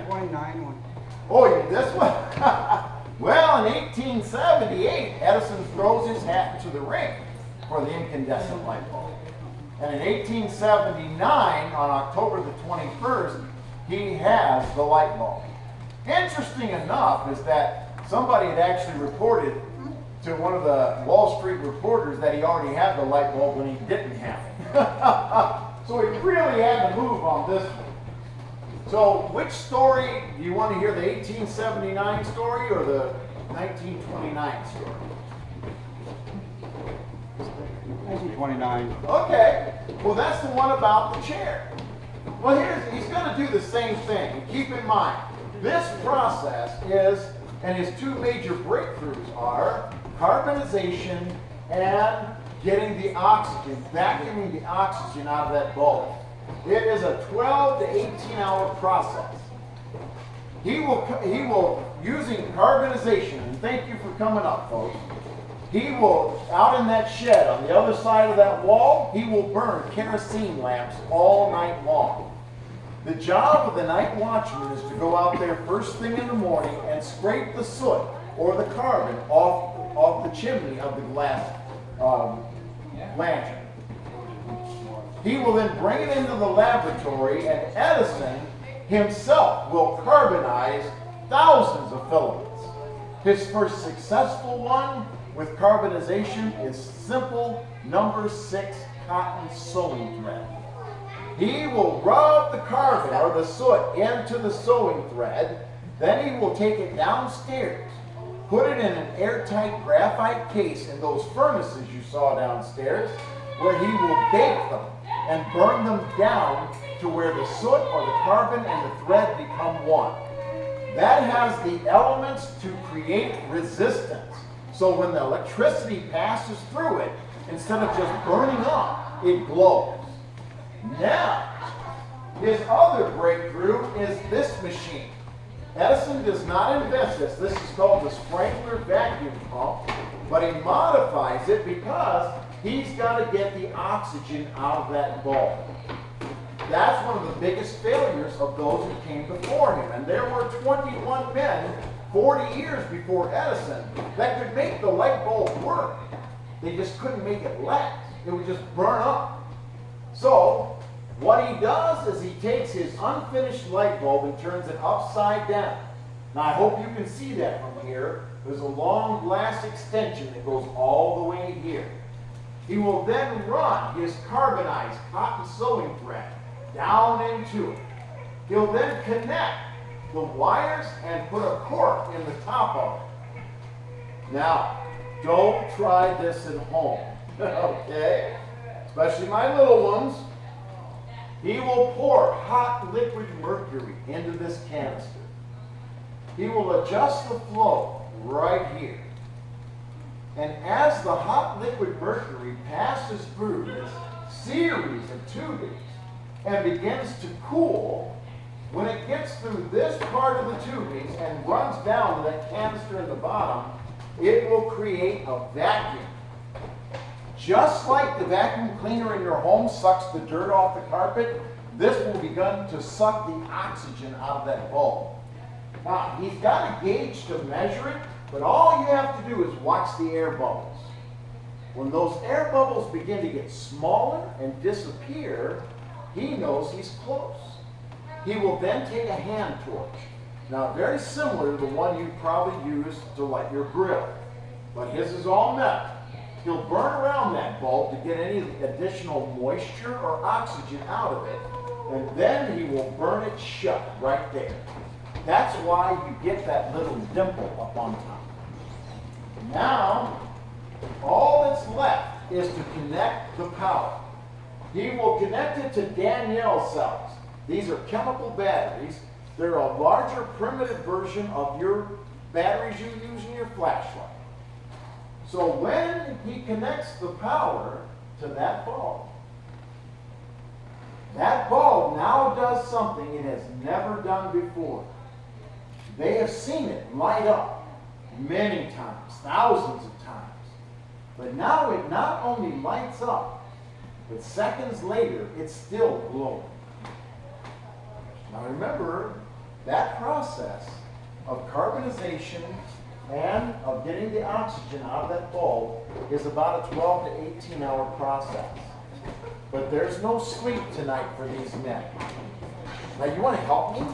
1829 one. Oh, this one? Well, in 1878, Edison throws his hat into the ring for the incandescent light bulb. And in 1879, on October the 21st, he has the light bulb. Interesting enough is that somebody had actually reported to one of the Wall Street reporters that he already had the light bulb when he didn't have it. So he really had to move on this one. So which story, do you want to hear the 1879 story or the 1929 story? 1929. Okay, well that's the one about the chair. Well he's going to do the same thing. And keep in mind, this process is, and his two major breakthroughs are carbonization and getting the oxygen, vacuuming the oxygen out of that bulb. It is a 12 to 18 hour process. He will, using carbonization, and thank you for coming up, folks. He will, out in that shed on the other side of that wall, he will burn kerosene lamps all night long. The job of the night watchman is to go out there first thing in the morning and scrape the soot or the carbon off the chimney of the glass lantern. He will then bring it into the laboratory, and Edison himself will carbonize thousands of filaments. His first successful one with carbonization is simple number 6 cotton sewing thread. He will rub the carbon or the soot into the sewing thread, then he will take it downstairs, put it in an airtight graphite case in those furnaces you saw downstairs, where he will bake them and burn them down to where the soot or the carbon and the thread become one. That has the elements to create resistance. So when the electricity passes through it, instead of just burning up, it glows. Now, his other breakthrough is this machine. Edison does not invent this. This is called the Sprankler vacuum pump, but he modifies it because he's got to get the oxygen out of that bulb. That's one of the biggest failures of those who came before him. And there were 21 men 40 years before Edison that could make the light bulb work. They just couldn't make it last. It would just burn up. So what he does is he takes his unfinished light bulb and turns it upside down. Now I hope you can see that from here. There's a long glass extension that goes all the way here. He will then run his carbonized cotton sewing thread down into it. He'll then connect the wires and put a cork in the top of it. Now, don't try this at home, okay? Especially my little ones. He will pour hot liquid mercury into this canister. He will adjust the flow right here. And as the hot liquid mercury passes through this series of tubings and begins to cool, when it gets through this part of the tubings and runs down to that canister in the bottom, it will create a vacuum. Just like the vacuum cleaner in your home sucks the dirt off the carpet, this will begin to suck the oxygen out of that bulb. Now, he's got a gauge to measure it, but all you have to do is watch the air bubbles. When those air bubbles begin to get smaller and disappear, he knows he's close. He will then take a hand torch. Now, very similar to the one you probably use to light your grill, but his is all metal. He'll burn around that bulb to get any additional moisture or oxygen out of it, and then he will burn it shut right there. That's why you get that little dimple up on top. Now, all that's left is to connect the power. He will connect it to Danielle cells. These are chemical batteries. They're a larger primitive version of your batteries you use in your flashlight. So when he connects the power to that bulb now does something it has never done before. They have seen it light up many times, thousands of times. But now it not only lights up, but seconds later, it's still glowing. Now remember, That process of carbonization and of getting the oxygen out of that bulb is about a 12 to 18 hour process. But there's no sleep tonight for these men. Now, you want to help me?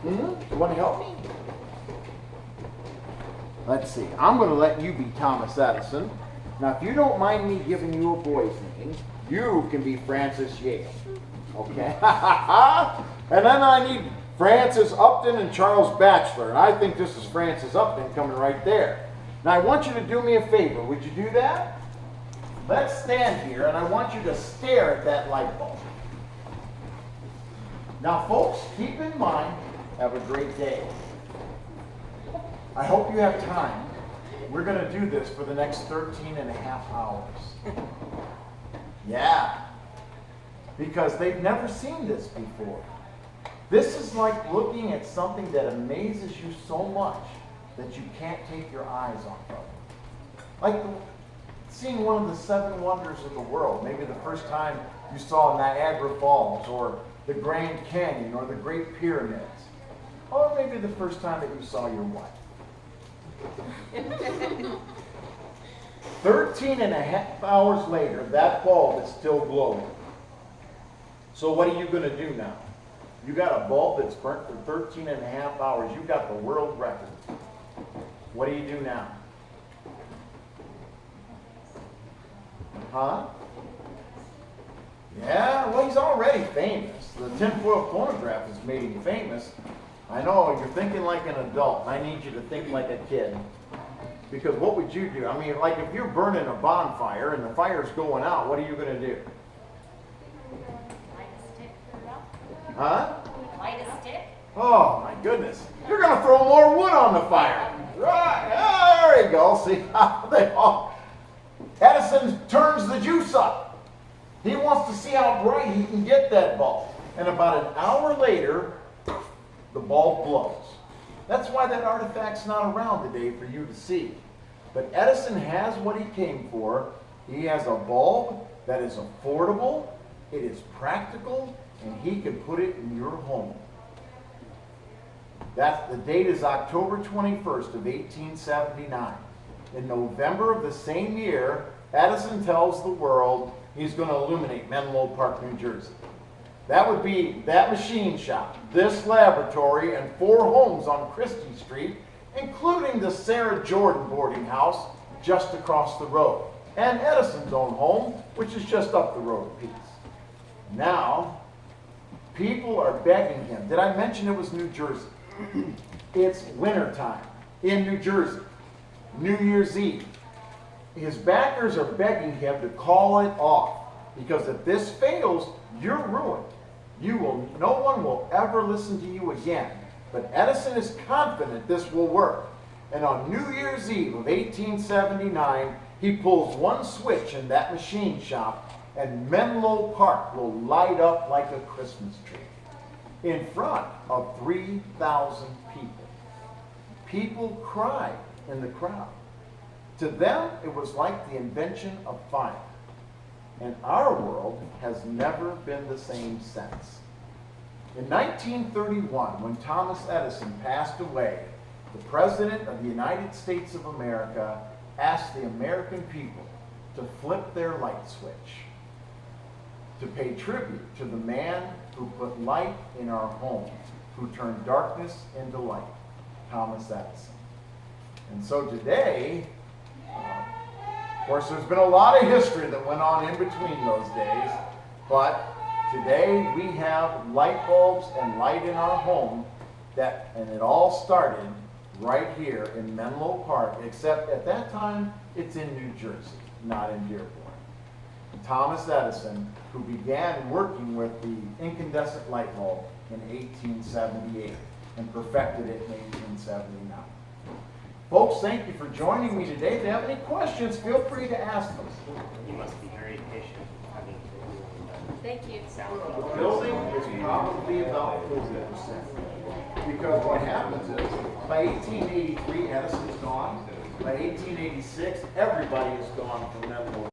You want to help me? Let's see. I'm going to let you be Thomas Edison. Now, if you don't mind me giving you a boy's name, you can be Francis Yale. Okay? And then I need Francis Upton and Charles Batchelor. And I think this is Francis Upton coming right there. Now, I want you to do me a favor. Would you do that? Let's stand here, and I want you to stare at that light bulb. Now, folks, keep in mind, have a great day. I hope you have time. We're going to do this for the next 13 and a half hours. Yeah. Because they've never seen this before. This is like looking at something that amazes you so much that you can't take your eyes off of it. Like seeing one of the 7 wonders of the world. Maybe the first time you saw Niagara Falls, or the Grand Canyon, or the Great Pyramids. Or maybe the first time that you saw your wife. 13 and a half hours later, that bulb is still glowing. So what are you going to do now? You got a bulb that's burnt for 13 and a half hours. You got the world record. What do you do now? Huh? Yeah, well, he's already famous. The tinfoil phonograph has made him famous. I know, you're thinking like an adult, and I need you to think like a kid. Because what would you do? I mean, like if you're burning a bonfire and the fire's going out, what are you going to do? Light a stick, put it up. Huh? Light a stick. Oh, my goodness. You're going to throw more wood on the fire. Right. Oh, there you go. See how they all... Edison turns the juice up. He wants to see how bright he can get that bulb. And about an hour later, the bulb glows. That's why that artifact's not around today for you to see. But Edison has what he came for. He has a bulb that is affordable, it is practical, and he can put it in your home. The date is October 21st of 1879. In November of the same year, Edison tells the world he's going to illuminate Menlo Park, New Jersey. That would be that machine shop, this laboratory, and 4 homes on Christie Street, including the Sarah Jordan boarding house just across the road, and Edison's own home, which is just up the road a piece. Now, people are begging him. Did I mention it was New Jersey? It's wintertime in New Jersey, New Year's Eve. His backers are begging him to call it off, because if this fails, you're ruined. No one will ever listen to you again. But Edison is confident this will work. And on New Year's Eve of 1879, he pulls one switch in that machine shop, and Menlo Park will light up like a Christmas tree in front of 3,000 people. People cried in the crowd. To them, it was like the invention of fire. And our world has never been the same since. In 1931, when Thomas Edison passed away, the President of the United States of America asked the American people to flip their light switch, to pay tribute to the man who put light in our homes, who turned darkness into light, Thomas Edison. And so today, of course, there's been a lot of history that went on in between those days, but today we have light bulbs and light in our home, and it all started right here in Menlo Park, except at that time it's in New Jersey, not in Dearborn. Thomas Edison, who began working with the incandescent light bulb in 1878 and perfected it in 1879. Folks, thank you for joining me today. If you have any questions, feel free to ask them. You must be very patient having to Thank you. The building is probably about 40%. Because what happens is, by 1883, Edison's gone. By 1886, everybody is gone from Menlo.